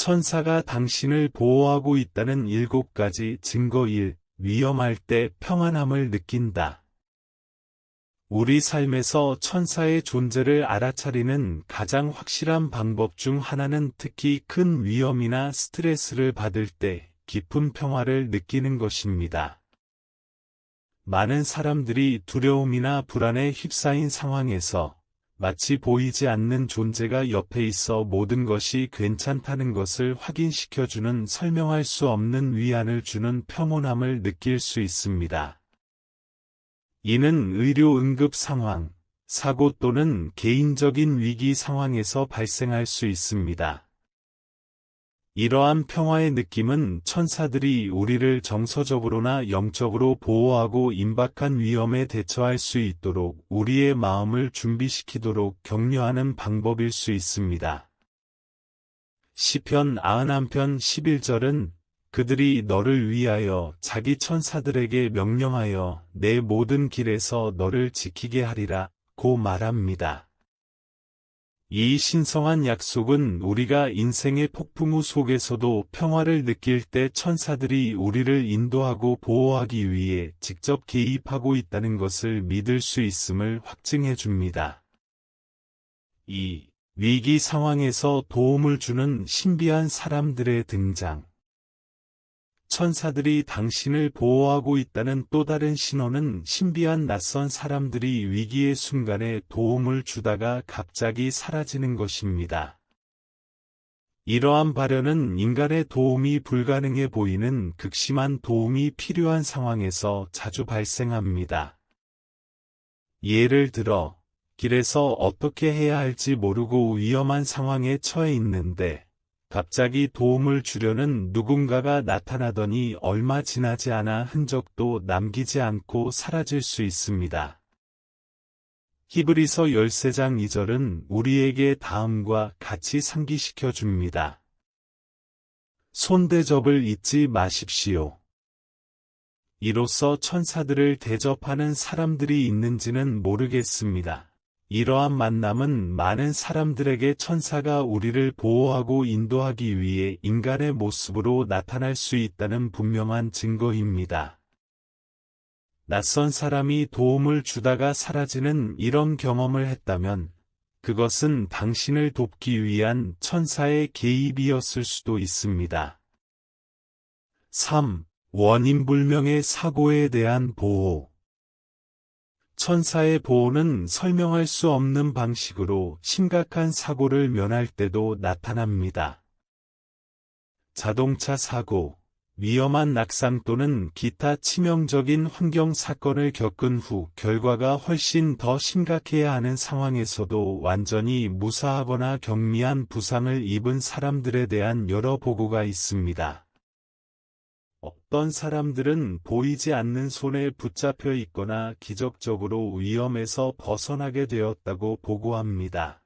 천사가 당신을 보호하고 있다는 7가지 증거 1. 위험할 때 평안함을 느낀다. 우리 삶에서 천사의 존재를 알아차리는 가장 확실한 방법 중 하나는 특히 큰 위험이나 스트레스를 받을 때 깊은 평화를 느끼는 것입니다. 많은 사람들이 두려움이나 불안에 휩싸인 상황에서 마치 보이지 않는 존재가 옆에 있어 모든 것이 괜찮다는 것을 확인시켜주는 설명할 수 없는 위안을 주는 평온함을 느낄 수 있습니다. 이는 의료 응급 상황, 사고 또는 개인적인 위기 상황에서 발생할 수 있습니다. 이러한 평화의 느낌은 천사들이 우리를 정서적으로나 영적으로 보호하고 임박한 위험에 대처할 수 있도록 우리의 마음을 준비시키도록 격려하는 방법일 수 있습니다. 시편 91편 11절은 그들이 너를 위하여 자기 천사들에게 명령하여 내 모든 길에서 너를 지키게 하리라 고 말합니다. 이 신성한 약속은 우리가 인생의 폭풍우 속에서도 평화를 느낄 때 천사들이 우리를 인도하고 보호하기 위해 직접 개입하고 있다는 것을 믿을 수 있음을 확증해 줍니다. 2. 위기 상황에서 도움을 주는 신비한 사람들의 등장. 천사들이 당신을 보호하고 있다는 또 다른 신호는 신비한 낯선 사람들이 위기의 순간에 도움을 주다가 갑자기 사라지는 것입니다. 이러한 발현은 인간의 도움이 불가능해 보이는 극심한 도움이 필요한 상황에서 자주 발생합니다. 예를 들어, 길에서 어떻게 해야 할지 모르고 위험한 상황에 처해 있는데, 갑자기 도움을 주려는 누군가가 나타나더니 얼마 지나지 않아 흔적도 남기지 않고 사라질 수 있습니다. 히브리서 13장 2절은 우리에게 다음과 같이 상기시켜 줍니다. 손대접을 잊지 마십시오. 이로써 천사들을 대접하는 사람들이 있는지는 모르겠습니다. 이러한 만남은 많은 사람들에게 천사가 우리를 보호하고 인도하기 위해 인간의 모습으로 나타날 수 있다는 분명한 증거입니다. 낯선 사람이 도움을 주다가 사라지는 이런 경험을 했다면 그것은 당신을 돕기 위한 천사의 개입이었을 수도 있습니다. 3. 원인불명의 사고에 대한 보호. 천사의 보호는 설명할 수 없는 방식으로 심각한 사고를 면할 때도 나타납니다. 자동차 사고, 위험한 낙상 또는 기타 치명적인 환경 사건을 겪은 후 결과가 훨씬 더 심각해야 하는 상황에서도 완전히 무사하거나 경미한 부상을 입은 사람들에 대한 여러 보고가 있습니다. 어떤 사람들은 보이지 않는 손에 붙잡혀 있거나 기적적으로 위험에서 벗어나게 되었다고 보고합니다.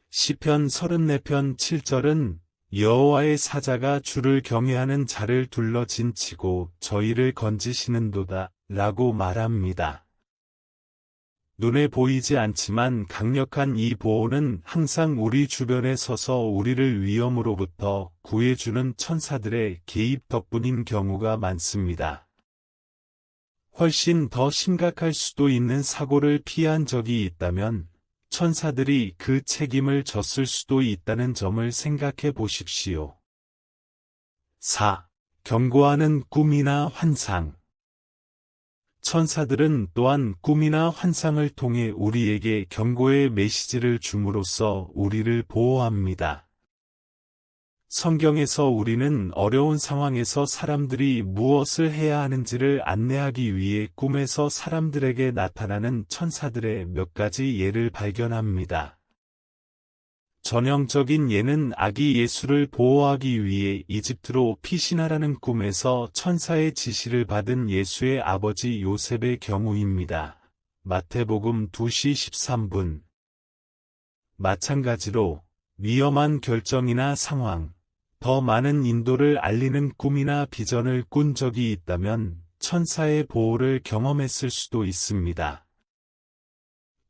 시편 34편 7절은 여호와의 사자가 주를 경외하는 자를 둘러 진치고 저희를 건지시는도다 라고 말합니다. 눈에 보이지 않지만 강력한 이 보호는 항상 우리 주변에 서서 우리를 위험으로부터 구해주는 천사들의 개입 덕분인 경우가 많습니다. 훨씬 더 심각할 수도 있는 사고를 피한 적이 있다면 천사들이 그 책임을 졌을 수도 있다는 점을 생각해 보십시오. 4. 경고하는 꿈이나 환상. 천사들은 또한 꿈이나 환상을 통해 우리에게 경고의 메시지를 줌으로써 우리를 보호합니다. 성경에서 우리는 어려운 상황에서 사람들이 무엇을 해야 하는지를 안내하기 위해 꿈에서 사람들에게 나타나는 천사들의 몇 가지 예를 발견합니다. 전형적인 예는 아기 예수를 보호하기 위해 이집트로 피신하라는 꿈에서 천사의 지시를 받은 예수의 아버지 요셉의 경우입니다. 마태복음 2시 13분. 마찬가지로 위험한 결정이나 상황, 더 많은 인도를 알리는 꿈이나 비전을 꾼 적이 있다면 천사의 보호를 경험했을 수도 있습니다.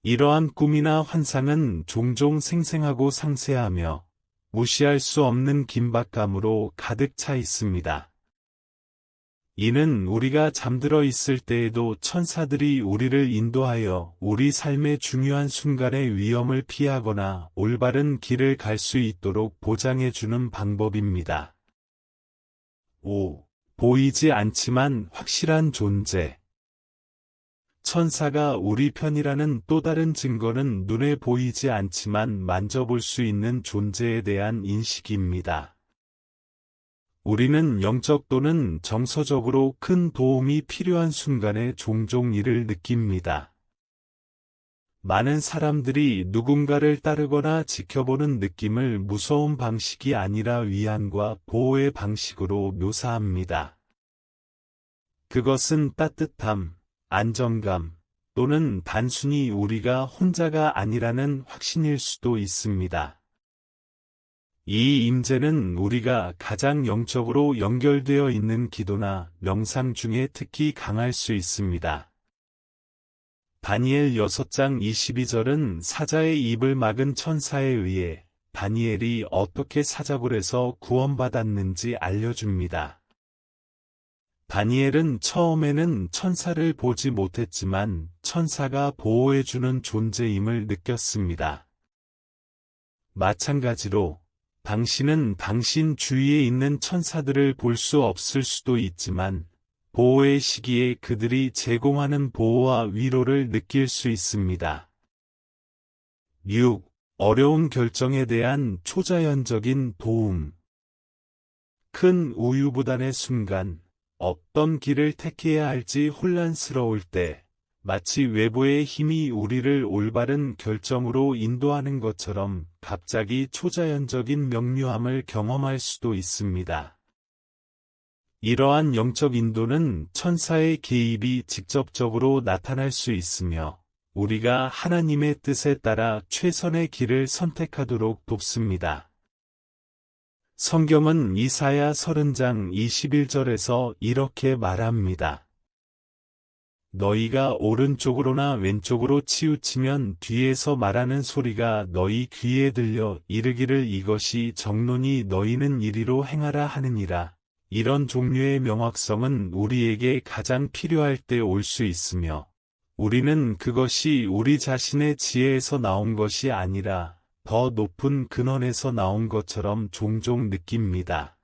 이러한 꿈이나 환상은 종종 생생하고 상세하며 무시할 수 없는 긴박감으로 가득 차 있습니다. 이는 우리가 잠들어 있을 때에도 천사들이 우리를 인도하여 우리 삶의 중요한 순간의 위험을 피하거나 올바른 길을 갈 수 있도록 보장해주는 방법입니다. 5. 보이지 않지만 확실한 존재. 천사가 우리 편이라는 또 다른 증거는 눈에 보이지 않지만 만져볼 수 있는 존재에 대한 인식입니다. 우리는 영적 또는 정서적으로 큰 도움이 필요한 순간에 종종 이를 느낍니다. 많은 사람들이 누군가를 따르거나 지켜보는 느낌을 무서운 방식이 아니라 위안과 보호의 방식으로 묘사합니다. 그것은 따뜻함, 안정감, 또는 단순히 우리가 혼자가 아니라는 확신일 수도 있습니다. 이 임재는 우리가 가장 영적으로 연결되어 있는 기도나 명상 중에 특히 강할 수 있습니다. 다니엘 6장 22절은 사자의 입을 막은 천사에 의해 다니엘이 어떻게 사자굴에서 구원받았는지 알려줍니다. 다니엘은 처음에는 천사를 보지 못했지만 천사가 보호해주는 존재임을 느꼈습니다. 마찬가지로 당신은 당신 주위에 있는 천사들을 볼 수 없을 수도 있지만 보호의 시기에 그들이 제공하는 보호와 위로를 느낄 수 있습니다. 6. 어려운 결정에 대한 초자연적인 도움. 큰 우유부단의 순간, 어떤 길을 택해야 할지 혼란스러울 때, 마치 외부의 힘이 우리를 올바른 결정으로 인도하는 것처럼 갑자기 초자연적인 명료함을 경험할 수도 있습니다. 이러한 영적 인도는 천사의 개입이 직접적으로 나타날 수 있으며 우리가 하나님의 뜻에 따라 최선의 길을 선택하도록 돕습니다. 성경은 이사야 30장 21절에서 이렇게 말합니다. 너희가 오른쪽으로나 왼쪽으로 치우치면 뒤에서 말하는 소리가 너희 귀에 들려 이르기를 이것이 정론이 너희는 이리로 행하라 하느니라. 이런 종류의 명확성은 우리에게 가장 필요할 때 올 수 있으며 우리는 그것이 우리 자신의 지혜에서 나온 것이 아니라 더 높은 근원에서 나온 것처럼 종종 느낍니다.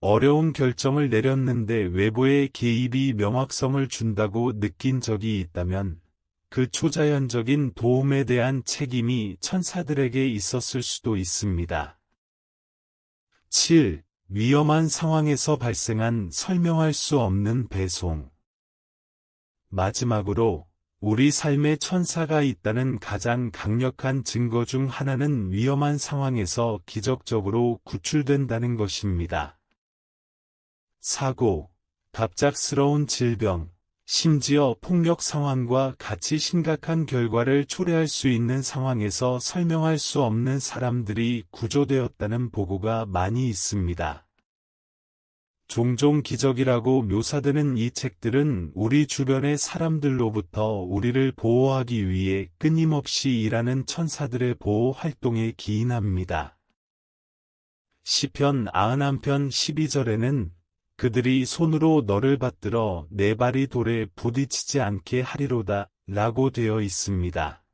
어려운 결정을 내렸는데 외부의 개입이 명확성을 준다고 느낀 적이 있다면 그 초자연적인 도움에 대한 책임이 천사들에게 있었을 수도 있습니다. 7. 위험한 상황에서 발생한 설명할 수 없는 배송. 마지막으로 우리 삶에 천사가 있다는 가장 강력한 증거 중 하나는 위험한 상황에서 기적적으로 구출된다는 것입니다. 사고, 갑작스러운 질병, 심지어 폭력 상황과 같이 심각한 결과를 초래할 수 있는 상황에서 설명할 수 없는 사람들이 구조되었다는 보고가 많이 있습니다. 종종 기적이라고 묘사되는 이 책들은 우리 주변의 사람들로부터 우리를 보호하기 위해 끊임없이 일하는 천사들의 보호 활동에 기인합니다. 시편 91편 12절에는 그들이 손으로 너를 받들어 내 발이 돌에 부딪히지 않게 하리로다 라고 되어 있습니다.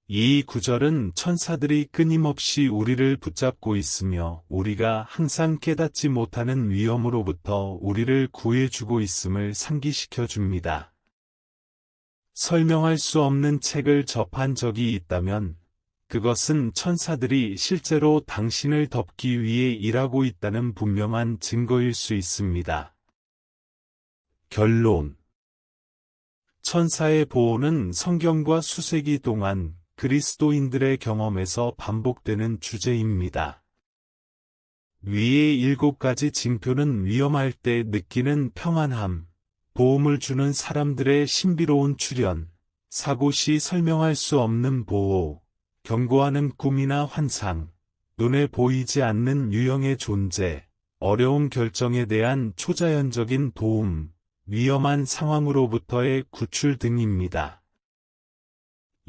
이 구절은 천사들이 끊임없이 우리를 붙잡고 있으며 우리가 항상 깨닫지 못하는 위험으로부터 우리를 구해주고 있음을 상기시켜 줍니다. 설명할 수 없는 책을 접한 적이 있다면 그것은 천사들이 실제로 당신을 덮기 위해 일하고 있다는 분명한 증거일 수 있습니다. 결론. 천사의 보호는 성경과 수세기 동안 그리스도인들의 경험에서 반복되는 주제입니다. 위의 7가지 징표는 위험할 때 느끼는 평안함, 도움을 주는 사람들의 신비로운 출현, 사고 시 설명할 수 없는 보호, 경고하는 꿈이나 환상, 눈에 보이지 않는 유형의 존재, 어려운 결정에 대한 초자연적인 도움, 위험한 상황으로부터의 구출 등입니다.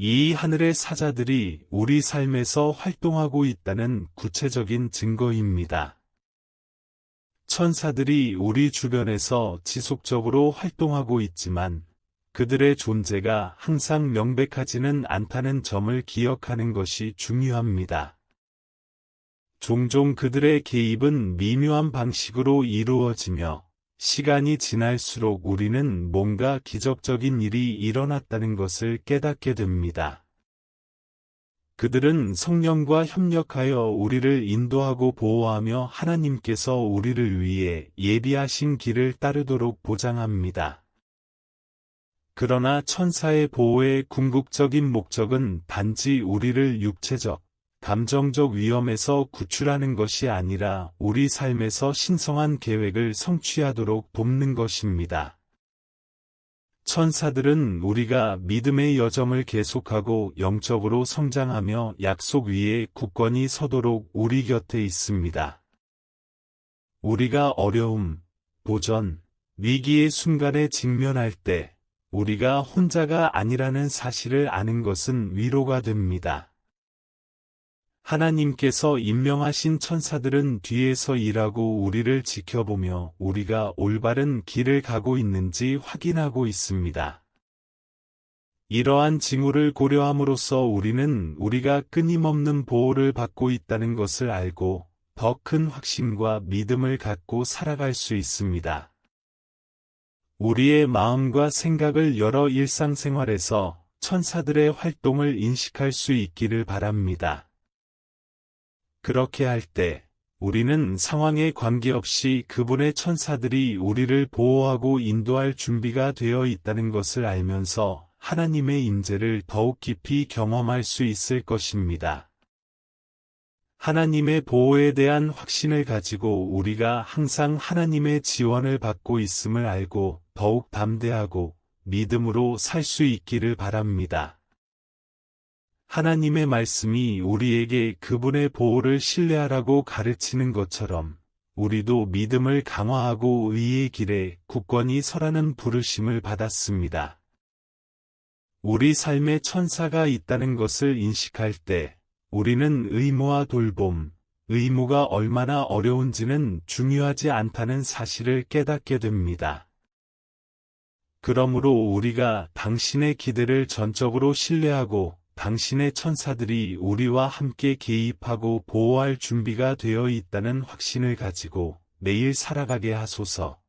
이 하늘의 사자들이 우리 삶에서 활동하고 있다는 구체적인 증거입니다. 천사들이 우리 주변에서 지속적으로 활동하고 있지만 그들의 존재가 항상 명백하지는 않다는 점을 기억하는 것이 중요합니다. 종종 그들의 개입은 미묘한 방식으로 이루어지며 시간이 지날수록 우리는 뭔가 기적적인 일이 일어났다는 것을 깨닫게 됩니다. 그들은 성령과 협력하여 우리를 인도하고 보호하며 하나님께서 우리를 위해 예비하신 길을 따르도록 보장합니다. 그러나 천사의 보호의 궁극적인 목적은 단지 우리를 육체적, 감정적 위험에서 구출하는 것이 아니라 우리 삶에서 신성한 계획을 성취하도록 돕는 것입니다. 천사들은 우리가 믿음의 여정을 계속하고 영적으로 성장하며 약속 위에 굳건히 서도록 우리 곁에 있습니다. 우리가 어려움, 도전, 위기의 순간에 직면할 때 우리가 혼자가 아니라는 사실을 아는 것은 위로가 됩니다. 하나님께서 임명하신 천사들은 뒤에서 일하고 우리를 지켜보며 우리가 올바른 길을 가고 있는지 확인하고 있습니다. 이러한 징후를 고려함으로써 우리는 우리가 끊임없는 보호를 받고 있다는 것을 알고 더 큰 확신과 믿음을 갖고 살아갈 수 있습니다. 우리의 마음과 생각을 열어 일상생활에서 천사들의 활동을 인식할 수 있기를 바랍니다. 그렇게 할 때 우리는 상황에 관계없이 그분의 천사들이 우리를 보호하고 인도할 준비가 되어 있다는 것을 알면서 하나님의 임재를 더욱 깊이 경험할 수 있을 것입니다. 하나님의 보호에 대한 확신을 가지고 우리가 항상 하나님의 지원을 받고 있음을 알고 더욱 담대하고 믿음으로 살 수 있기를 바랍니다. 하나님의 말씀이 우리에게 그분의 보호를 신뢰하라고 가르치는 것처럼 우리도 믿음을 강화하고 의의 길에 굳건히 서라는 부르심을 받았습니다. 우리 삶에 천사가 있다는 것을 인식할 때 우리는 의무와 돌봄, 의무가 얼마나 어려운지는 중요하지 않다는 사실을 깨닫게 됩니다. 그러므로 우리가 당신의 기대를 전적으로 신뢰하고 당신의 천사들이 우리와 함께 개입하고 보호할 준비가 되어 있다는 확신을 가지고 매일 살아가게 하소서.